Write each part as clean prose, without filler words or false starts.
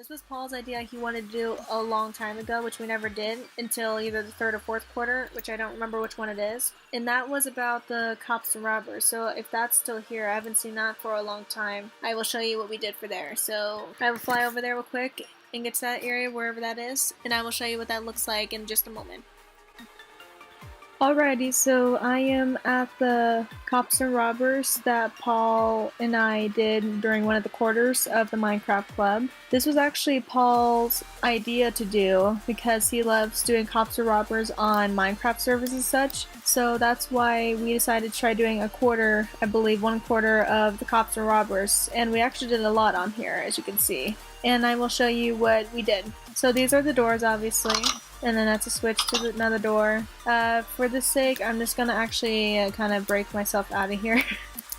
This was Paul's idea he wanted to do a long time ago, which we never did until either the third or fourth quarter, which I don't remember which one it is. And that was about the cops and robbers. So if that's still here, I haven't seen that for a long time. I will show you what we did for there. So I will fly over there real quick and get to that area, wherever that is, and I will show you what that looks like in just a moment. Alrighty, so I am at the Cops and Robbers that Paul and I did during one of the quarters of the Minecraft Club. This was actually Paul's idea to do because he loves doing Cops and Robbers on Minecraft servers and such. So that's why we decided to try doing a quarter, I believe 1/4 of the Cops and Robbers. And we actually did a lot on here, as you can see. And I will show you what we did. So these are the doors, obviously. And then that's a switch to another door. For the sake, I'm just gonna actually kind of break myself out of here.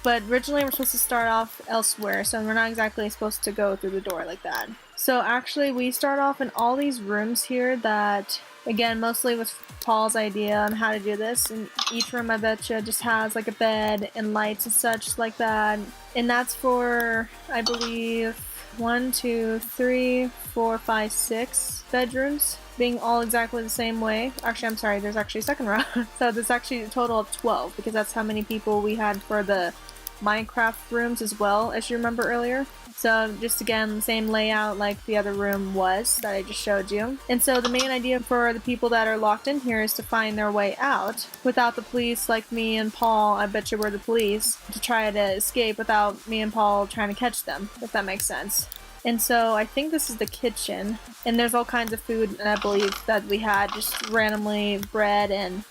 But originally we're supposed to start off elsewhere, so we're not exactly supposed to go through the door like that. So actually we start off in all these rooms here that, again, mostly was Paul's idea on how to do this. And each room, I betcha, just has like a bed and lights and such like that. And that's for, I believe, 1, 2, 3, 4, 5, 6 bedrooms, being all exactly the same way. Actually, I'm sorry, there's actually a second row. So there's actually a total of 12 because that's how many people we had for the Minecraft rooms as well, as you remember earlier. So just again, the same layout like the other room was that I just showed you. And so the main idea for the people that are locked in here is to find their way out without the police, like me and Paul, I bet you we're the police, to try to escape without me and Paul trying to catch them, if that makes sense. And so I think this is the kitchen, and there's all kinds of food, and I believe that we had just randomly bread and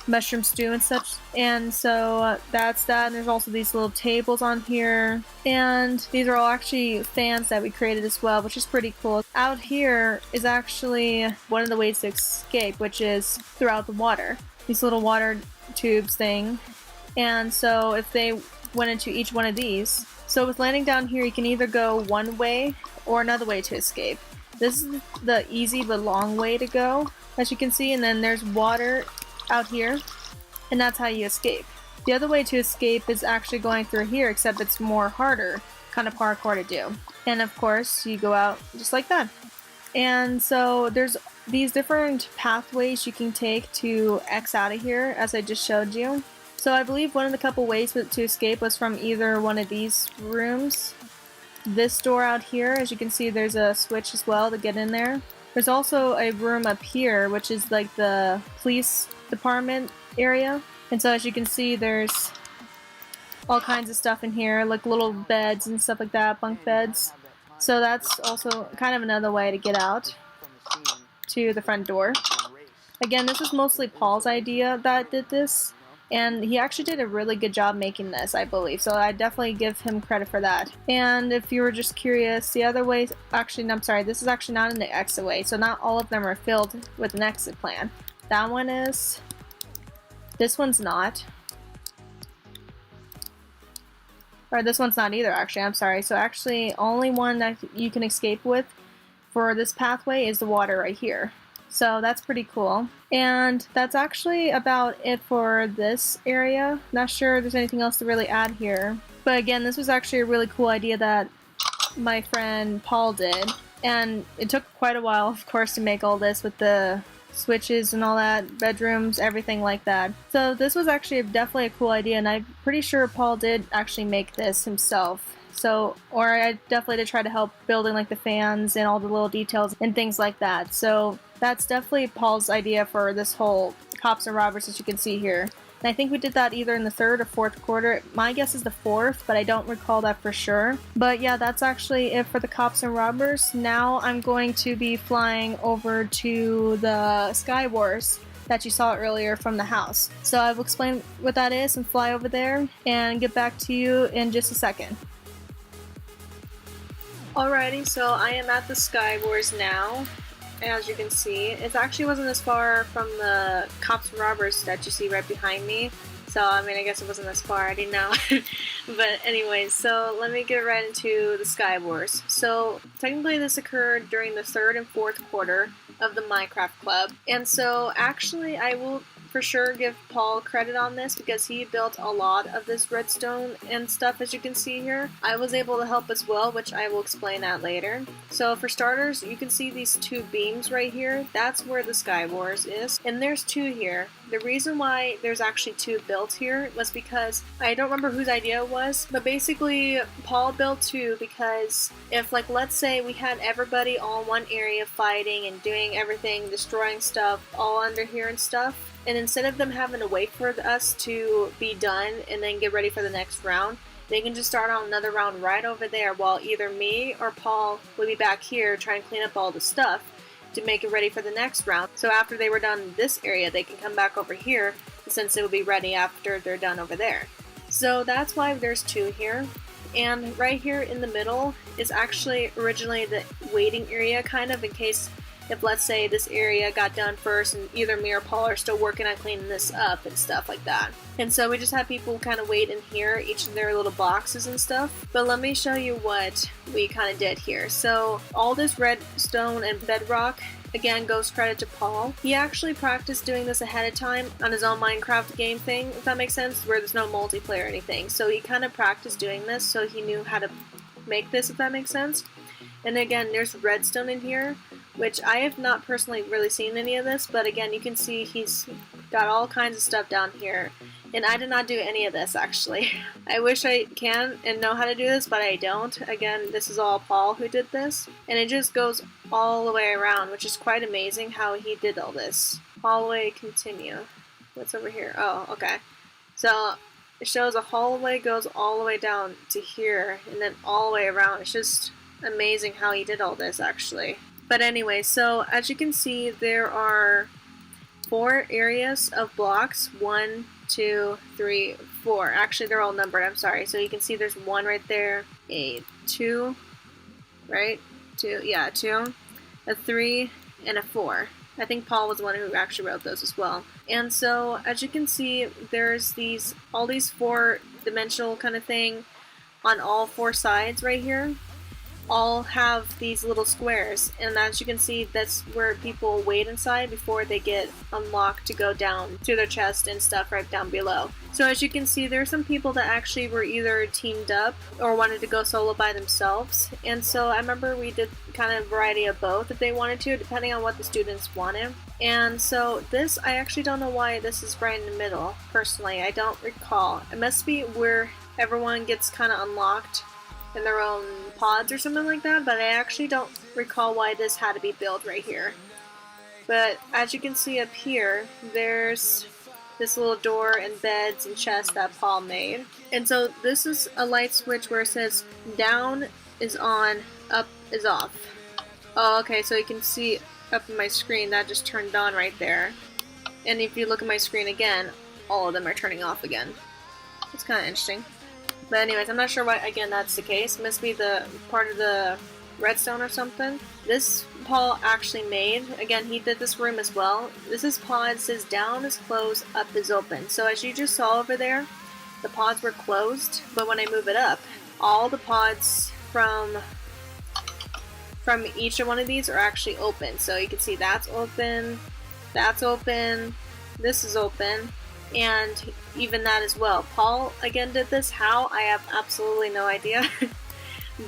mushroom stew and such. And so that's that, and there's also these little tables on here, and these are all actually fans that we created as well, which is pretty cool. Out here is actually one of the ways to escape, which is throughout the water. These little water tubes thing. And so if they went into each one of these, so with landing down here, you can either go one way or another way to escape. This is the easy but long way to go, as you can see, and then there's water out here, and that's how you escape. The other way to escape is actually going through here, except it's more harder kind of parkour to do. And of course, you go out just like that. And so there's these different pathways you can take to X out of here, as I just showed you. So I believe one of the couple ways to escape was from either one of these rooms. This door out here, as you can see, there's a switch as well to get in there. There's also a room up here, which is like the police department area. And so as you can see, there's all kinds of stuff in here, like little beds and stuff like that, bunk beds. So that's also kind of another way to get out to the front door. Again, this was mostly Paul's idea that did this. And he actually did a really good job making this, I believe. So I definitely give him credit for that. And if you were just curious, the other way, actually, I'm sorry, this is actually not an exit way. So not all of them are filled with an exit plan. That one is. This one's not. Or this one's not either, actually. I'm sorry. So actually, only one that you can escape with for this pathway is the water right here. So that's pretty cool. And that's actually about it for this area. Not sure if there's anything else to really add here. But again, this was actually a really cool idea that my friend Paul did. And it took quite a while, of course, to make all this with the switches and all that, bedrooms, everything like that. So this was actually definitely a cool idea, and I'm pretty sure Paul did actually make this himself. So, or I definitely did try to help building like the fans and all the little details and things like that. So that's definitely Paul's idea for this whole Cops and Robbers, as you can see here. And I think we did that either in the third or fourth quarter. My guess is the fourth, but I don't recall that for sure. But yeah, that's actually it for the Cops and Robbers. Now I'm going to be flying over to the Skywars that you saw earlier from the house. So I will explain what that is and fly over there and get back to you in just a second. Alrighty, so I am at the Skywars now. As you can see, it actually wasn't as far from the Cops and Robbers that you see right behind me. So, I mean, I guess it wasn't as far, I didn't know. But anyways, so let me get right into the Skywars. So, technically this occurred during the third and fourth quarter of the Minecraft Club. And so, actually, I will for sure give Paul credit on this because he built a lot of this redstone and stuff, as you can see here. I was able to help as well, which I will explain that later. So for starters, you can see these two beams right here. That's where the Skywars is. And there's two here. The reason why there's actually two built here was because I don't remember whose idea it was, but basically Paul built two because if, like, let's say we had everybody all in one area fighting and doing everything, destroying stuff all under here and stuff, and instead of them having to wait for us to be done and then get ready for the next round, they can just start on another round right over there while either me or Paul will be back here trying to clean up all the stuff to make it ready for the next round. So after they were done in this area, they can come back over here since it will be ready after they're done over there. So that's why there's two here. And right here in the middle is actually originally the waiting area, kind of in case if, let's say, this area got done first and either me or Paul are still working on cleaning this up and stuff like that. And so we just have people kind of wait in here, each of their little boxes and stuff. But let me show you what we kind of did here. So all this redstone and bedrock, again, goes credit to Paul. He actually practiced doing this ahead of time on his own Minecraft game thing, if that makes sense, where there's no multiplayer or anything. So he kind of practiced doing this so he knew how to make this, if that makes sense. And again, there's redstone in here, which I have not personally really seen any of this, but again, you can see he's got all kinds of stuff down here. And I did not do any of this, actually. I wish I can and know how to do this, but I don't. Again, this is all Paul who did this. And it just goes all the way around, which is quite amazing how he did all this. All the way continue. What's over here? Oh, okay. So it shows a hallway goes all the way down to here, and then all the way around. It's just amazing how he did all this, actually. But anyway, so as you can see, there are 4 areas of blocks. 1, 2, 3, 4. Actually, they're all numbered. I'm sorry. So you can see there's 1 right there, a 2, right? 2, yeah, 2, a 3, and a 4. I think Paul was the one who actually wrote those as well. And so as you can see, there's all these 4-dimensional kind of thing on all 4 sides right here. All have these little squares, and as you can see, that's where people wait inside before they get unlocked to go down to their chest and stuff right down below. So as you can see, there are some people that actually were either teamed up or wanted to go solo by themselves, and so I remember we did kind of a variety of both if they wanted to, depending on what the students wanted. And so this, I actually don't know why this is right in the middle, personally. I don't recall. It must be where everyone gets kind of unlocked in their own pods or something like that, but I actually don't recall why this had to be built right here. But as you can see up here, there's this little door and beds and chests that Paul made. And so this is a light switch where it says down is on, up is off. Oh, okay, so you can see up in my screen that just turned on right there. And if you look at my screen again, all of them are turning off again. It's kind of interesting. But anyways, I'm not sure why, again, that's the case. It must be the part of the redstone or something. This Paul actually made. Again, he did this room as well. This is pod, says down is closed, up is open. So as you just saw over there, the pods were closed, but when I move it up, all the pods from each of one of these are actually open. So you can see that's open, this is open, and even that as well. Paul again did this. How? I have absolutely no idea.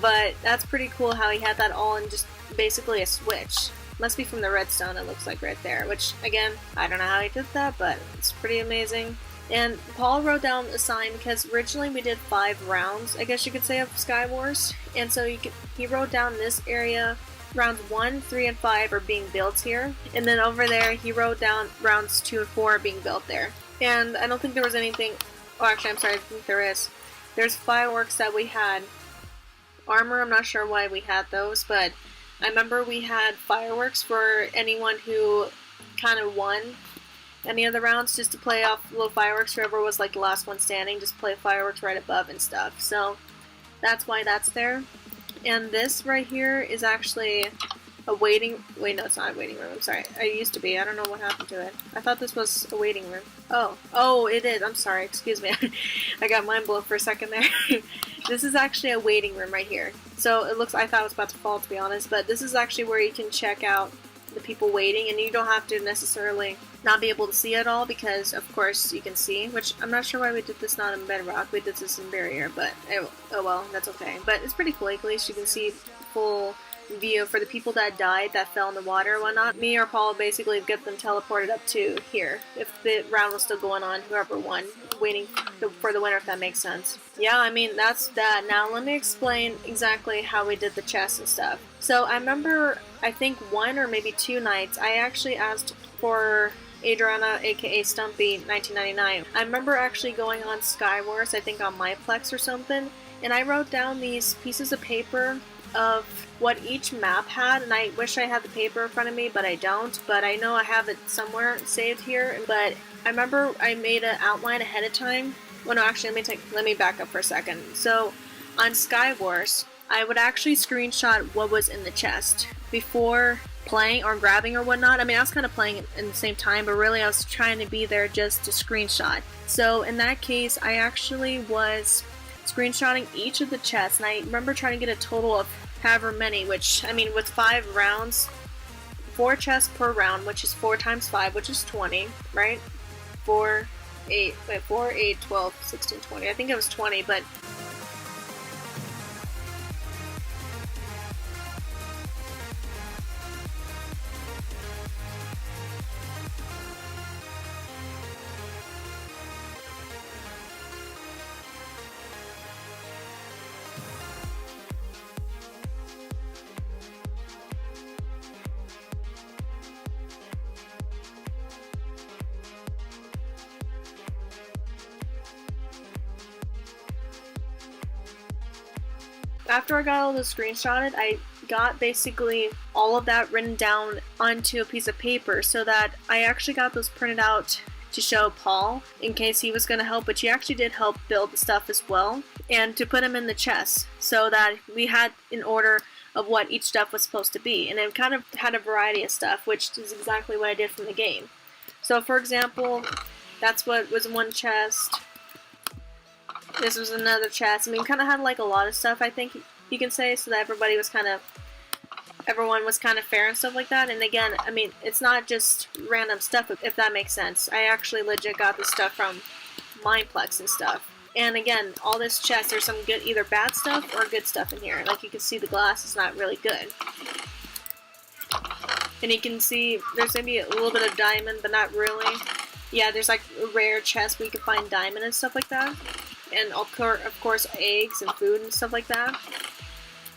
But that's pretty cool how he had that all in just basically a switch. Must be from the redstone, it looks like right there. Which, again, I don't know how he did that, but it's pretty amazing. And Paul wrote down a sign because originally we did 5 rounds, I guess you could say, of Skywars. And so he wrote down this area. Rounds 1, 3, and 5 are being built here. And then over there, he wrote down rounds 2 and 4 are being built there. And I don't think there was anything... Oh, actually, I'm sorry, I think there is. There's fireworks that we had. Armor, I'm not sure why we had those, but I remember we had fireworks for anyone who kind of won any of the rounds, just to play off little fireworks. Whoever was like the last one standing, just play fireworks right above and stuff. So that's why that's there. And this right here is actually a waiting... Wait, no, it's not a waiting room. I'm sorry. It used to be. I don't know what happened to it. I thought this was a waiting room. Oh, it is. I'm sorry. Excuse me. I got mind blown for a second there. This is actually a waiting room right here. So it looks... I thought it was about to fall, to be honest. But this is actually where you can check out the people waiting, and you don't have to necessarily not be able to see it all, because of course you can see, which I'm not sure why we did this not in bedrock, we did this in barrier, but oh well, that's okay. But it's pretty cool, at least you can see full view for the people that died, that fell in the water or whatnot. Me or Paul basically get them teleported up to here if the round was still going on, whoever won, waiting for the winner, if that makes sense. Yeah, I mean, that's that. Now let me explain exactly how we did the chess and stuff. So I remember, I think 1 or maybe 2 nights, I actually asked for Adriana, aka Stumpy 1999. I remember actually going on Skywars, I think on Myplex or something, and I wrote down these pieces of paper of what each map had, and I wish I had the paper in front of me, but I don't. But I know I have it somewhere saved here. But I remember I made an outline ahead of time. Well, no, actually, let me back up for a second. So on Skywars, I would actually screenshot what was in the chest before playing or grabbing or whatnot. I mean, I was kind of playing in the same time, but really I was trying to be there just to screenshot. So in that case, I actually was screenshotting each of the chests, and I remember trying to get a total of however many, which, I mean, with 5 rounds, 4 chests per round, which is 4 times 5, which is 20, right? 4, 8, 12, 16, 20. I think it was 20, but after I got all this screenshotted, I got basically all of that written down onto a piece of paper so that I actually got those printed out to show Paul in case he was going to help, which he actually did help build the stuff as well, and to put him in the chest so that we had an order of what each stuff was supposed to be. And it kind of had a variety of stuff, which is exactly what I did from the game. So for example, that's what was in one chest. This was another chest. I mean, kind of had like a lot of stuff, I think you can say, so that everyone was kind of fair and stuff like that. And again, I mean, it's not just random stuff, if that makes sense. I actually legit got this stuff from Mineplex and stuff. And again, all this chest, there's some good, either bad stuff or good stuff in here. Like you can see, the glass is not really good. And you can see there's maybe a little bit of diamond, but not really. Yeah, there's like a rare chest where you can find diamond and stuff like that. And of course eggs and food and stuff like that.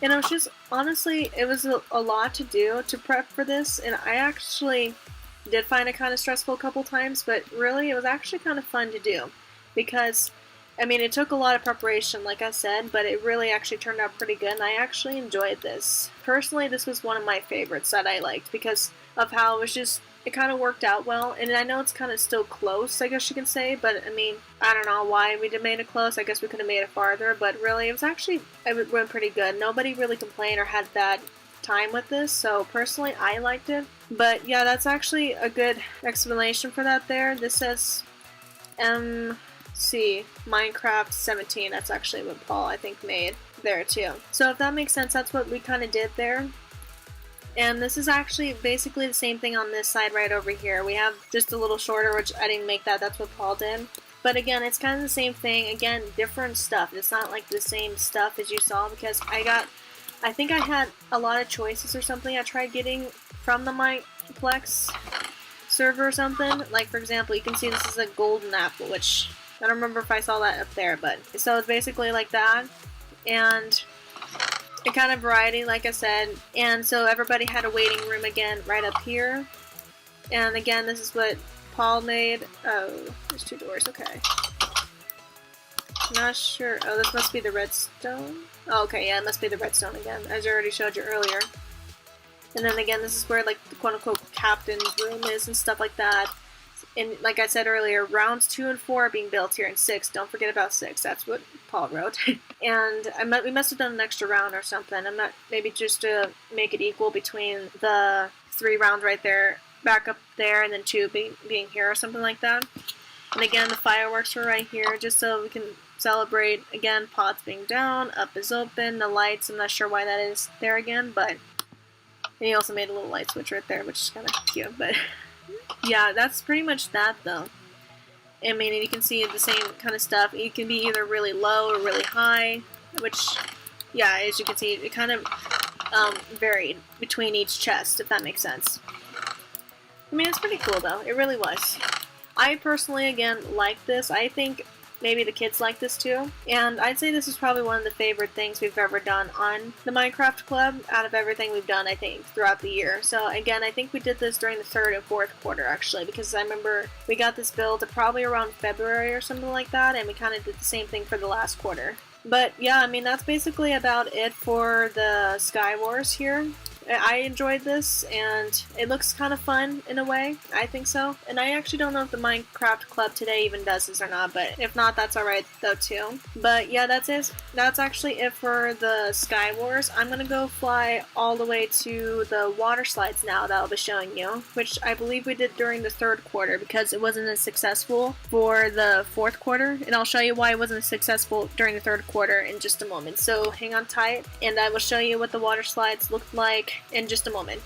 And it was just, honestly, it was a lot to do to prep for this, and I actually did find it kind of stressful a couple times, but really it was actually kind of fun to do, because, I mean, it took a lot of preparation, like I said, but it really actually turned out pretty good, and I actually enjoyed this. Personally, this was one of my favorites that I liked, because of how it was just, it kind of worked out well, and I know it's kind of still close, I guess you can say, but I mean, I don't know why we made it close. I guess we could have made it farther, but really, it went pretty good. Nobody really complained or had bad time with this, so personally, I liked it. But yeah, that's actually a good explanation for that there. This says MC Minecraft 17. That's actually what Paul, I think, made there too. So if that makes sense, that's what we kind of did there. And this is actually basically the same thing on this side right over here. We have just a little shorter, which I didn't make that. That's what Paul did. But again, it's kind of the same thing. Again, different stuff. It's not like the same stuff as you saw, because I think I had a lot of choices or something I tried getting from the Myplex server or something. Like, for example, you can see this is a golden apple, which I don't remember if I saw that up there, but so it's basically like that. And a kind of variety, like I said, and so everybody had a waiting room again right up here. And again, this is what Paul made. Oh, there's 2 doors, okay. Not sure. Oh, this must be the redstone. Oh, okay, yeah, it must be the redstone again, as I already showed you earlier. And then again, this is where, like, the quote-unquote captain's room is and stuff like that. And like I said earlier, rounds 2 and 4 are being built here, and 6. Don't forget about 6. That's what Paul wrote. And we must have done an extra round or something. I'm not, maybe just to make it equal between the 3 rounds right there, back up there, and then 2 being here or something like that. And again, the fireworks were right here, just so we can celebrate. Again, pots being down, up is open, the lights, I'm not sure why that is there again, but And he also made a little light switch right there, which is kind of cute. But yeah, that's pretty much that though. I mean, you can see the same kind of stuff. It can be either really low or really high, which, yeah, as you can see, it kind of varied between each chest, if that makes sense. I mean, it's pretty cool though. It really was. I personally, again, like this. I think maybe the kids like this too. And I'd say this is probably one of the favorite things we've ever done on the Minecraft Club out of everything we've done, I think, throughout the year. So again, I think we did this during the 3rd and 4th quarter actually, because I remember we got this build probably around February or something like that, and we kind of did the same thing for the last quarter. But yeah, I mean, that's basically about it for the Skywars here. I enjoyed this, and it looks kind of fun in a way. I think so. And I actually don't know if the Minecraft Club today even does this or not, but if not, that's alright though too. But yeah, that's it. That's actually it for the Skywars. I'm gonna go fly all the way to the water slides now that I'll be showing you, which I believe we did during the 3rd quarter because it wasn't as successful for the 4th quarter, and I'll show you why it wasn't as successful during the 3rd quarter in just a moment. So hang on tight, and I will show you what the water slides looked like in just a moment.